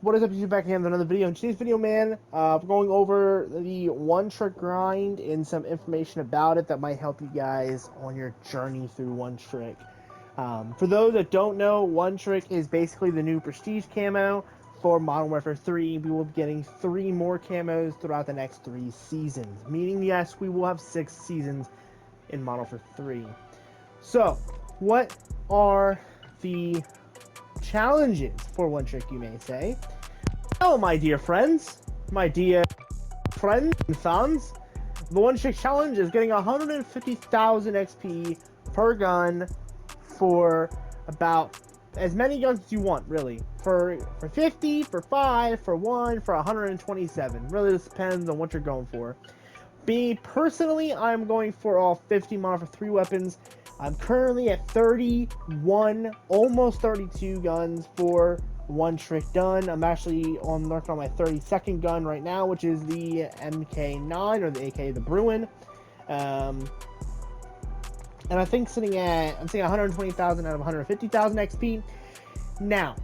What is up, YouTube? Back again with another video. In today's video, man, we're going over the one-trick grind and some information about it that might help you guys on your journey through one trick. For those that don't know, one trick is basically the new prestige camo for Modern Warfare 3. We will be getting 3 more camos throughout the next 3 seasons, meaning, yes, we will have 6 seasons in Modern Warfare 3. So, what are the challenges for one trick, you may say? Well, my dear friends, and fans, the one trick challenge is getting 150,000 XP per gun for about as many guns as you want, really. For 50, for 5, for 1, for 127. Really, this depends on what you're going for. Me, personally, I'm going for all 50 Modern Warfare 3 weapons. I'm currently at 31, almost 32 guns for one trick done. I'm actually working on my 32nd gun right now, which is the MK9, or the AK, the Bruin. And I think I'm sitting at 120,000 out of 150,000 XP. Now,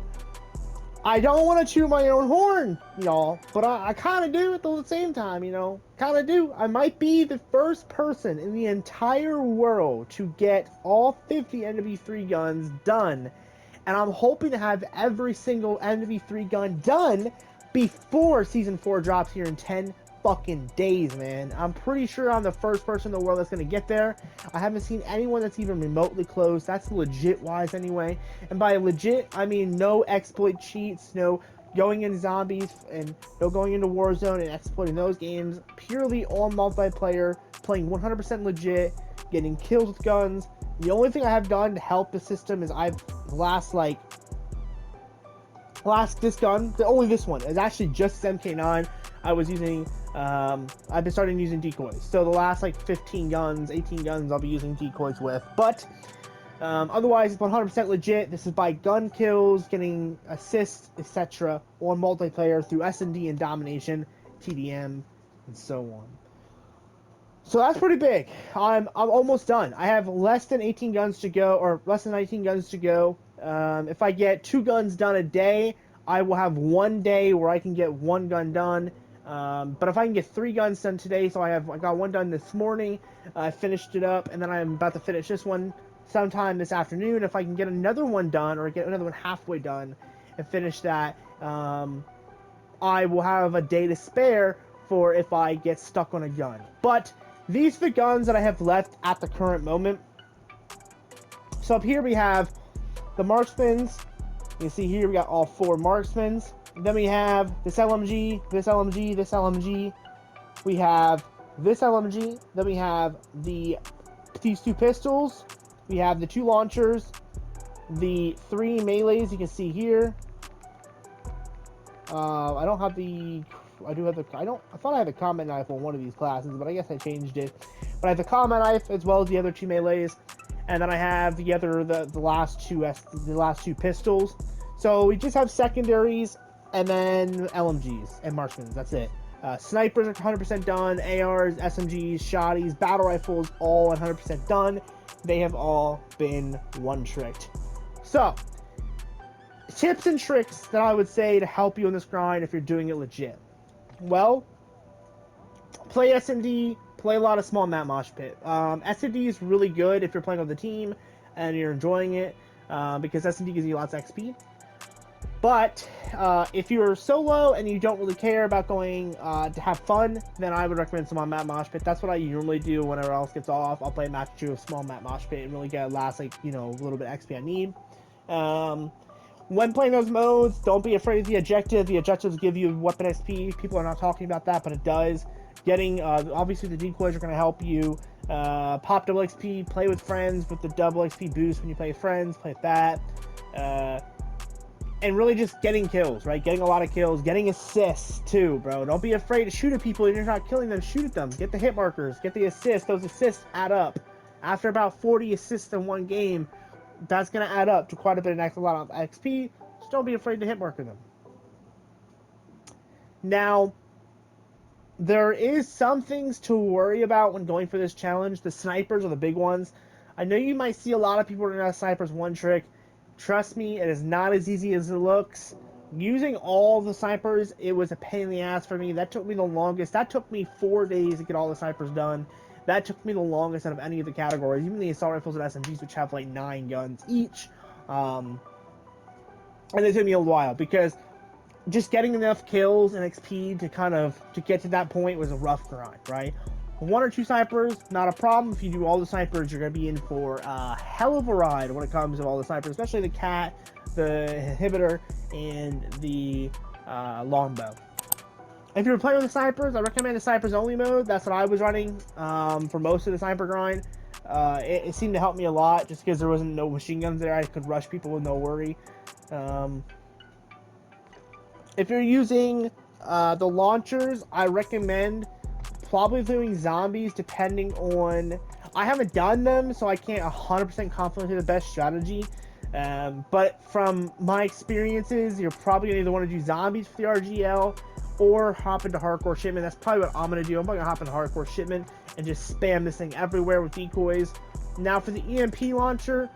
I don't want to chew my own horn, y'all, but I kind of do at the same time, kind of do. I might be the first person in the entire world to get all 50 NW3 guns done, and I'm hoping to have every single NW3 gun done before Season 4 drops here in 10 fucking days, man. I'm pretty sure I'm the first person in the world that's going to get there. I haven't seen anyone that's even remotely close. That's legit-wise anyway. And by legit, I mean no exploit cheats, no going into zombies, and no going into Warzone and exploiting those games. Purely all multiplayer, playing 100% legit, getting kills with guns. The only thing I have done to help the system is this gun, only this one, is actually just MK9. I was using, I've been starting using decoys. So the last 15 guns, 18 guns I'll be using decoys with. But otherwise, it's 100% legit. This is by gun kills, getting assists, etc. on multiplayer through S&D and domination, TDM, and so on. So that's pretty big. I'm almost done. I have less than 18 guns to go, or less than 19 guns to go. If I get 2 guns done a day, I will have 1 day where I can get 1 gun done. But if I can get 3 guns done today, so I got 1 done this morning, I finished it up, and then I'm about to finish this one sometime this afternoon. If I can get another one done, or get another one halfway done, and finish that, I will have a day to spare for if I get stuck on a gun. But these are the guns that I have left at the current moment. So up here we have the marksmans. You can see here we got all 4 marksmans. Then we have this LMG, this LMG, this LMG. We have this LMG. Then we have these 2 pistols. We have the 2 launchers, the 3 melees you can see here. I don't have the. I do have the. I thought I had the combat knife on one of these classes, but I guess I changed it. But I have the combat knife as well as the other 2 melees, and then I have the last two pistols. So we just have secondaries, and then LMGs and marksmans. That's it. Snipers are 100% done. ARs, SMGs, shotties, battle rifles, all 100% done. They have all been one-tricked. So, tips and tricks that I would say to help you in this grind if you're doing it legit. Well, play S&D, play a lot of small map mosh pit. S&D is really good if you're playing with the team and you're enjoying it, because S&D gives you lots of XP. But if you're solo and you don't really care about going to have fun, then I would recommend small map mosh pit. That's what I normally do whenever else gets off. I'll play a match or 2 of small map mosh pit and really get a last, a little bit of XP I need. When playing those modes, don't be afraid of the objective. The objectives give you weapon XP. People are not talking about that, but it does. Getting, obviously the decoys are going to help you. Pop double XP, play with friends with the double XP boost when you play with friends, play with that. And really just getting kills, right? Getting a lot of kills, getting assists too, bro. Don't be afraid to shoot at people if you're not killing them. Shoot at them. Get the hit markers. Get the assists. Those assists add up. After about 40 assists in one game, that's going to add up to quite a bit of a lot of XP. Just don't be afraid to hit marker them. Now, there is some things to worry about when going for this challenge. The snipers are the big ones. I know you might see a lot of people running out of snipers one trick. Trust me, it is not as easy as it looks. Using all the snipers, it was a pain in the ass for me. That took me the longest. That took me 4 days to get all the snipers done. That took me the longest out of any of the categories. Even the assault rifles and SMGs, which have like 9 guns each. And it took me a while because just getting enough kills and XP to get to that point was a rough grind, right? 1 or 2 snipers, not a problem. If you do all the snipers, you're going to be in for a hell of a ride when it comes to all the snipers, especially the cat, the inhibitor, and the longbow. If you're playing with the snipers, I recommend the snipers only mode. That's what I was running for most of the sniper grind. It seemed to help me a lot just because there wasn't no machine guns there. I could rush people with no worry. If you're using the launchers, I recommend probably doing zombies depending on... I haven't done them, so I can't 100% confident in the best strategy. But from my experiences, you're probably going to either want to do zombies for the RGL or hop into hardcore shipment. That's probably what I'm going to do. I'm probably going to hop into hardcore shipment and just spam this thing everywhere with decoys. Now for the EMP launcher,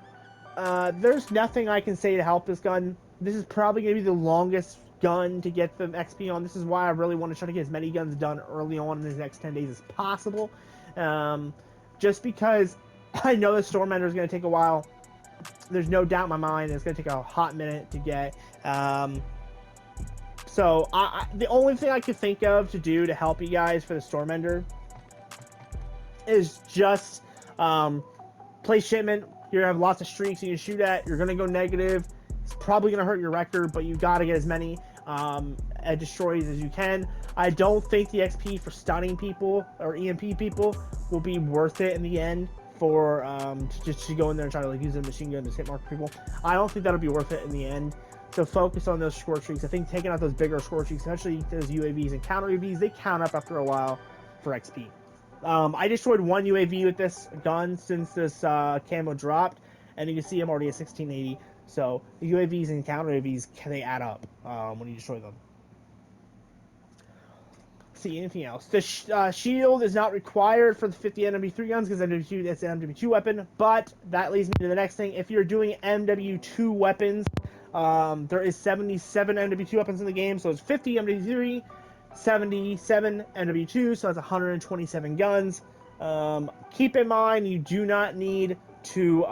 there's nothing I can say to help this gun. This is probably going to be the longest gun to get the XP on. This is why I really want to try to get as many guns done early on in the next 10 days as possible. Just because I know the Storm Ender is going to take a while. There's no doubt in my mind it's going to take a hot minute to get. So the only thing I could think of to do to help you guys for the Storm Ender is just play shipment. You're going to have lots of streaks you can shoot at. You're going to go negative. It's probably going to hurt your record, but you got to get as many destroys as you can. I don't think the XP for stunning people or EMP people will be worth it in the end for to go in there and try to like use a machine gun to hit mark people. I don't think that'll be worth it in the end. So focus on those score streaks. I think taking out those bigger score streaks, especially those UAVs and counter UAVs, they count up after a while for XP. I destroyed 1 UAV with this gun since this camo dropped, and you can see I'm already at 1680. So the UAVs and counter UAVs, they add up when you destroy them. See anything else? The shield is not required for the 50 MW3 guns because MW2 that's an MW2 weapon. But that leads me to the next thing. If you're doing MW2 weapons, there is 77 MW2 weapons in the game, so it's 50 MW3, 77 MW2, so that's 127 guns. Keep in mind you do not need to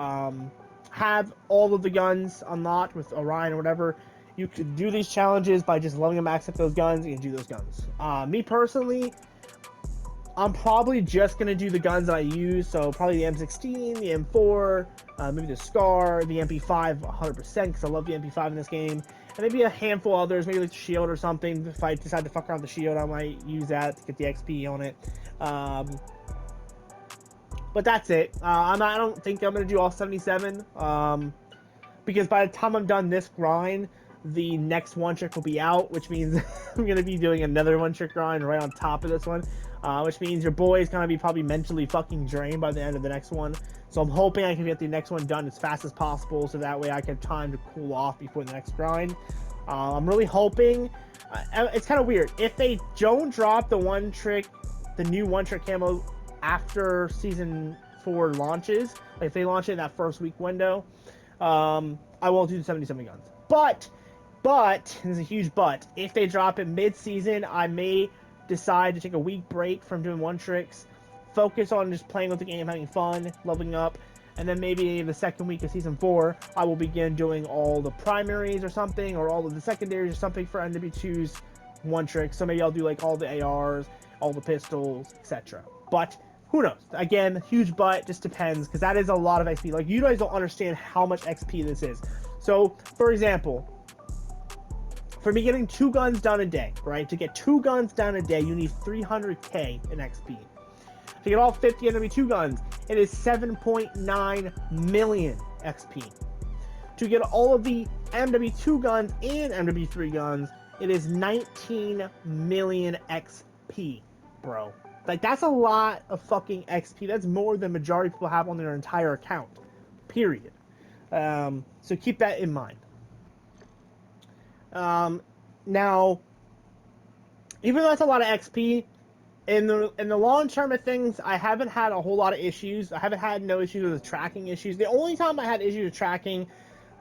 have all of the guns unlocked with Orion or whatever. You could do these challenges by just letting them max up those guns and do those guns. Me personally, I'm probably just going to do the guns that I use. So probably the M16, the M4, maybe the SCAR, the MP5 100% because I love the MP5 in this game. And maybe a handful of others, maybe like the shield or something. If I decide to fuck around with the shield, I might use that to get the XP on it. But that's it. I don't think I'm going to do all 77. Because by the time I'm done this grind, the next one trick will be out, which means I'm going to be doing another one trick grind right on top of this one, which means your boy is going to be probably mentally fucking drained by the end of the next one. So I'm hoping I can get the next one done as fast as possible so that way I can have time to cool off before the next grind. I'm really hoping, it's kind of weird, if they don't drop the one trick, the new one trick camo after season 4 launches, like if they launch it in that first week window, I won't do the 77 guns. But, there's a huge but, if they drop it mid-season, I may decide to take a week break from doing one tricks, focus on just playing with the game, having fun, leveling up, and then maybe the second week of Season 4, I will begin doing all the primaries or something, or all of the secondaries or something for MW2's one trick. So maybe I'll do like all the ARs, all the pistols, etc. But, who knows? Again, huge but, just depends, because that is a lot of XP. Like, you guys don't understand how much XP this is. So, for example, for me getting 2 guns done a day, right? To get 2 guns done a day, you need 300k in XP. To get all 50 MW2 guns, it is 7.9 million XP. To get all of the MW2 guns and MW3 guns, it is 19 million XP, bro. Like, that's a lot of fucking XP. That's more than majority of people have on their entire account, period. So keep that in mind. Now, even though that's a lot of XP, in the long term of things, I haven't had a whole lot of issues. I haven't had no issues with tracking issues. The only time I had issues with tracking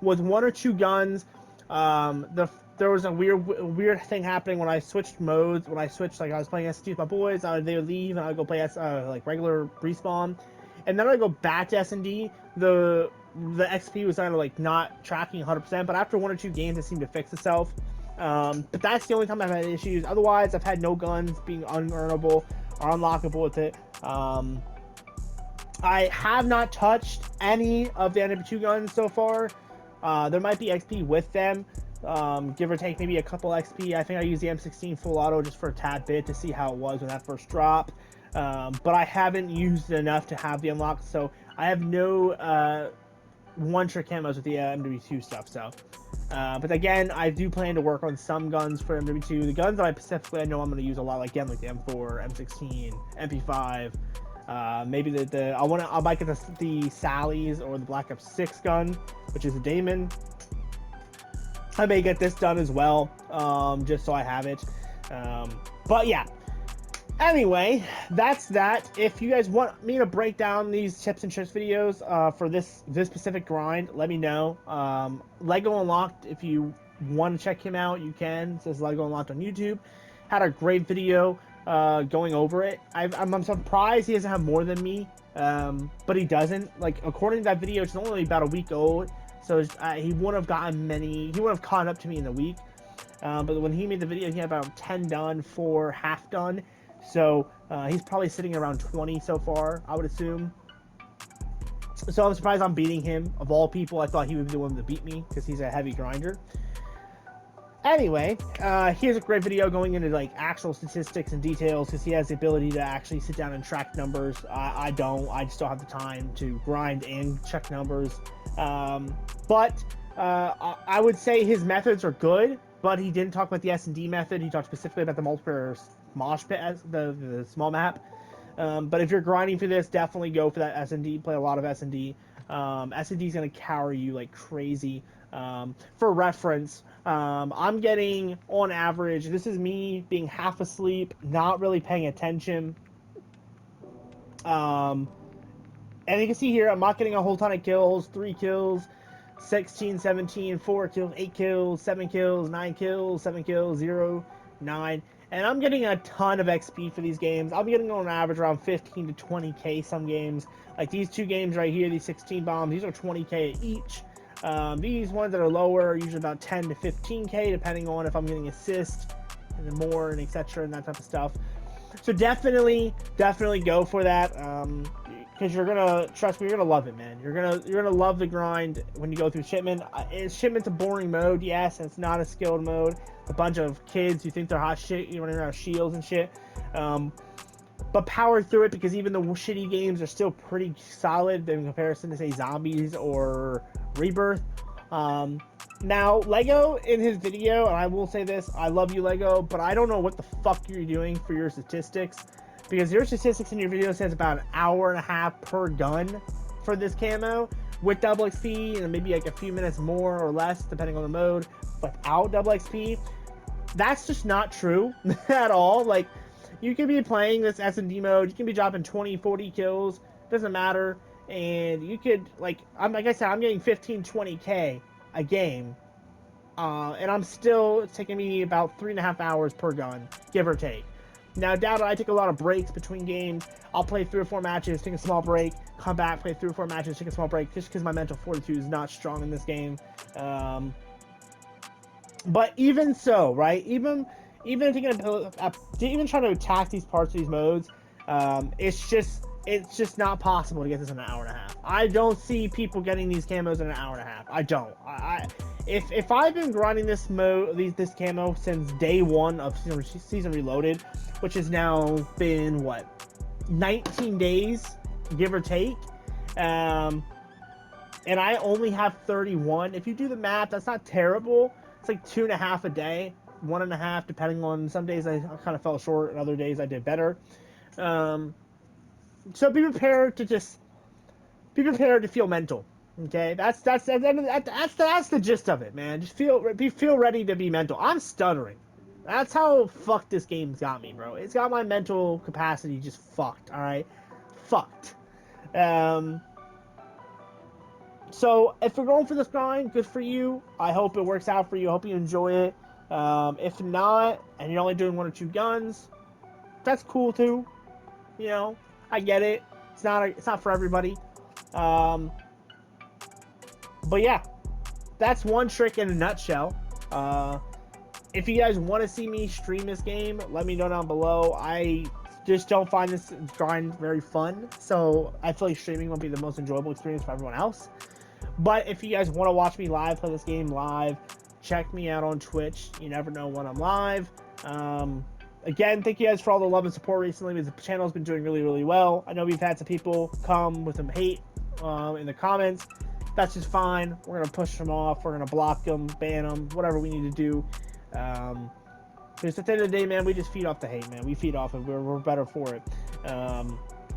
was 1 or 2 guns There was a weird thing happening when I switched modes. When I switched, like I was playing S&D with my boys, they would leave and I'd go play like regular respawn, and then I go back to S&D. The XP was kind of like not tracking 100%, but after 1 or 2 games, it seemed to fix itself. But that's the only time I've had issues. Otherwise, I've had no guns being unearnable or unlockable with it. I have not touched any of the NW2 guns so far. There might be XP with them, give or take maybe a couple XP. I think I used the M16 full auto just for a tad bit to see how it was when that first dropped. But I haven't used it enough to have the unlock, so I have no one-trick camos with the MW2 stuff. So, but again, I do plan to work on some guns for MW2. The guns that I specifically know I'm going to use a lot, like again, like the M4, M16, MP5. Maybe I might get the Sally's or the Black Ops 6 gun, which is a Damon. I may get this done as well, just so I have it. But yeah. Anyway, that's that. If you guys want me to break down these tips and tricks videos for this specific grind, let me know. Lego Unlocked, if you want to check him out, you can. It says Lego Unlocked on YouTube. Had a great video going over it. I'm surprised he doesn't have more than me, but he doesn't. Like, according to that video, it's only about a week old, so he wouldn't have gotten many. He wouldn't have caught up to me in a week. But when he made the video, he had about 10 done, 4 half done. So he's probably sitting around 20 so far, I would assume. So I'm surprised I'm beating him. Of all people, I thought he would be the one to beat me because he's a heavy grinder. Anyway, here's a great video going into like actual statistics and details because he has the ability to actually sit down and track numbers. I don't. I just don't have the time to grind and check numbers. But I would say his methods are good, but he didn't talk about the S&D method. He talked specifically about the multiplayer mosh pit, as the small map. But if you're grinding for this, definitely go for that S&D. Play a lot of S&D. S&D is going to carry you like crazy. For reference, I'm getting, on average, this is me being half asleep, not really paying attention. And you can see here, I'm not getting a whole ton of kills. 3 kills, 16, 17, 4 kills, 8 kills, 7 kills, 9 kills, 7 kills, 0, 9. And I'm getting a ton of XP for these games. I'm getting on average around 15 to 20k some games. Like these 2 games right here, these 16 bombs, these are 20k each. These ones that are lower are usually about 10 to 15k, depending on if I'm getting assists and more and etc. and that type of stuff. So definitely go for that. Because you're gonna, trust me, you're gonna love it, man. You're gonna love the grind when you go through shipment. Shipment's a boring mode, yes, and it's not a skilled mode. A bunch of kids who think they're hot shit, you running around with shields and shit. But power through it, because even the shitty games are still pretty solid in comparison to, say, Zombies or Rebirth. Now, Lego, in his video, and I will say this, I love you, Lego, but I don't know what the fuck you're doing for your statistics, because your statistics in your video says about an hour and a half per gun for this camo, with double XP, and maybe like a few minutes more or less, depending on the mode, without double XP. That's just not true at all. Like, you can be playing this S&D mode, you can be dropping 20, 40 kills, doesn't matter, and you could, like I said, I'm getting 15, 20k a game, and it's taking me about 3.5 hours per gun, give or take. Now, doubt it, I take a lot of breaks between games. I'll play 3 or 4 matches, take a small break, come back, play 3 or 4 matches, take a small break, just because my mental fortitude is not strong in this game. But even so, right? Even if you're gonna even try to attack these parts of these modes, it's just not possible to get this in an hour and a half. I don't see people getting these camos in an hour and a half. I don't. If I've been grinding this camo since day 1 of season reloaded, which has now been what, 19 days, give or take, and I only have 31. If you do the math, that's not terrible. It's like 2.5 a day, 1.5, depending on, some days I kind of fell short, and other days I did better. So be prepared to feel mental. Okay, that's the gist of it, man. Just feel ready to be mental. I'm stuttering. That's how fucked this game's got me, bro. It's got my mental capacity just fucked. All right, fucked. So if you're going for this grind, good for you. I hope it works out for you. I hope you enjoy it. If not, and you're only doing 1 or 2 guns, that's cool too. You know, I get it. It's not for everybody. Um, but yeah, that's one trick in a nutshell. If you guys want to see me stream this game, let me know down below. I just don't find this grind very fun, so I feel like streaming won't be the most enjoyable experience for everyone else. But if you guys want to watch me live, play this game live, check me out on Twitch. You never know when I'm live. Again, thank you guys for all the love and support recently, because the channel's been doing really, really well. I know we've had some people come with some hate in the comments. That's just fine. We're going to push them off. We're going to block them, ban them, whatever we need to do. Because at the end of the day, man, we just feed off the hate, man. We feed off it. We're better for it.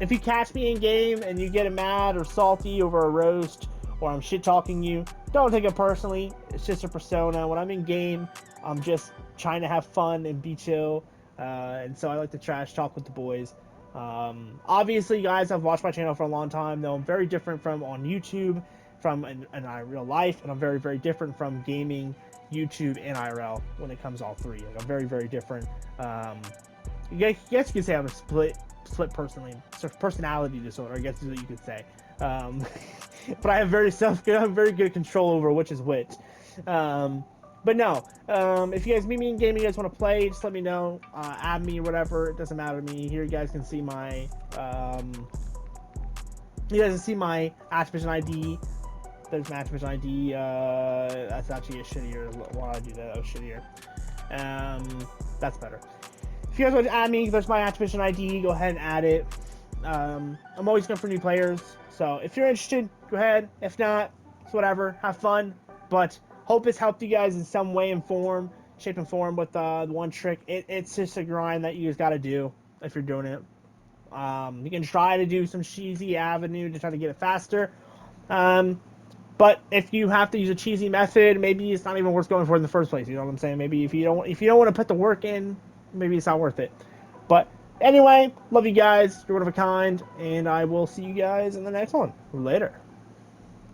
If you catch me in game and you get mad or salty over a roast, or I'm shit talking you, don't take it personally. It's just a persona. When I'm in game, I'm just trying to have fun and be chill. And so I like to trash talk with the boys. Obviously, guys, I've watched my channel for a long time, though I'm very different from on YouTube, from in real life, and I'm very, very different from gaming, YouTube, and IRL when it comes to all three. Like, I'm very, very different. I guess you could say I'm a split personality disorder, I guess is what you could say. But I have very good control over which is which. But no, if you guys meet me in game, you guys want to play, just let me know. Add me or whatever. It doesn't matter to me. Here you guys can see my Activision ID. There's my Activision ID. That's actually a shittier. Why did I do that? That was shittier. That's better. If you guys want to add me, there's my Activision ID. Go ahead and add it. I'm always looking for new players, so if you're interested, go ahead. If not, it's whatever. Have fun. But hope it's helped you guys in some way and form, shape and form with the one trick. It's just a grind that you guys got to do if you're doing it. You can try to do some cheesy avenue to try to get it faster. But if you have to use a cheesy method, maybe it's not even worth going for in the first place. You know what I'm saying? Maybe if you don't want to put the work in, maybe it's not worth it. But anyway, love you guys. You're one of a kind, and I will see you guys in the next one. Later.